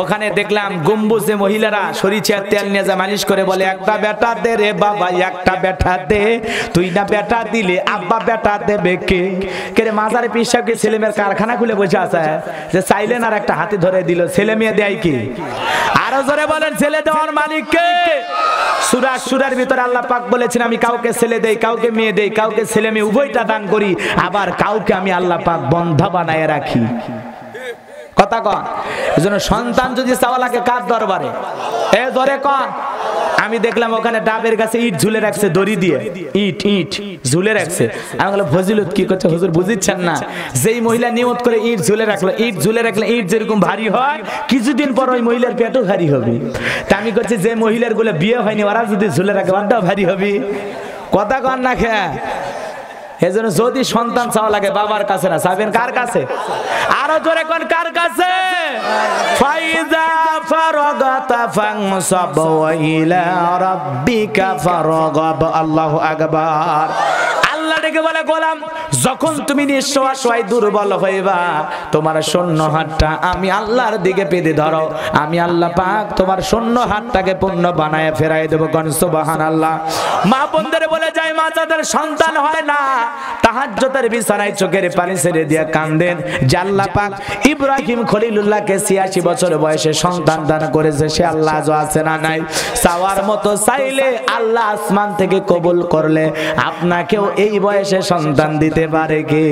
ওখানে দেখলাম গম্বুজে মহিলারা সরিষার তেল নিয়ে যা মালিশ করে বলে একটা বেটা দে রে বাবা, একটা বেটা দে, তুই না বেটা দিলে আব্বা বেটা দেবে কে? কে রে মাজারে পীর সাহেব কি ছেলে মেয়ের কারখানা খুলে বসে আছে যে চাইলেন আর একটা হাতে ধরে দিল? ছেলে মেয়ে দেয় কি? আরো জোরে বলেন, ছেলে দেওয়ার মালিক কে? সূরা সূরার ভিতরে আল্লাহ পাক বলেছেন আমি কাউকে ছেলে দেই, কাউকে মেয়ে দেই, কাউকে ছেলে মেয়ে উভয়টা দান করি, আবার কাউকে আমি আল্লাহ পাক বন্ধা বানায় রাখি। কথা কন। এজন্য সন্তান যদি চাওয়া লাগে কার দরবারে? এ জোরে কন। আমি দেখলাম ওখানে ডাবের কাছে ইট ঝুলে রাখছে, দড়ি দিয়ে ইট ঝুলে রাখছে। আমি বললাম ফজিলত কি করছে হুজুর, বুঝিচ্ছেন না? যেই মহিলা নিয়ত করে ইট ঝুলে রাখলো, ইট ঝুলে রাখলে ইট যেরকম ভারী হয় কিছুদিন পর ওই মহিলার পেটও ভারী হবে। তা আমি করছি যে মহিলার গুলো বিয়ে হয়নি ওরা যদি ঝুলে রাখে ওটাও ভারী হবে। কথা কন না খেয়া। এজন্য যদি সন্তান চাওয়া লাগে বাবার কাছে না, চাইবেন কার কাছে? আরো জোরে কোন কার কাছে? ফাইজা ফারাগাতা ফানসাব ওয়া ইলা রাব্বিকা ফারাগাব। আল্লাহু আকবার। আল্লাহ ডেকে বলে গোলাম, যখন তুমি নিঃসহায় দুর্বল হইবা তোমার শূন্য হাতটা আমি আল্লাহর দিকে পেতে ধরো, আমি আল্লাহ পাক তোমার শূন্য হাতটাকে পূর্ণ বানায় ফেরাই দেব। কোন সুবহানাল্লাহ। মা বোনদের বলে যায় মা যাদের সন্তান হয় না তাহাজ্জুদের বিছানায় চোখের পানি ছেড়ে দিয়ে কাঁদেন যে আল্লাহ পাক ইব্রাহিম খলিলুল্লাহকে ৮৬ বছর বয়সে সন্তান দান করেছে, সে আল্লাহ আজও আছে না নাই? চাওয়ার মতো চাইলে আল্লাহ আসমান থেকে কবুল করলে আপনাকেও এই বয়সে সন্তান দিতে পারে কে?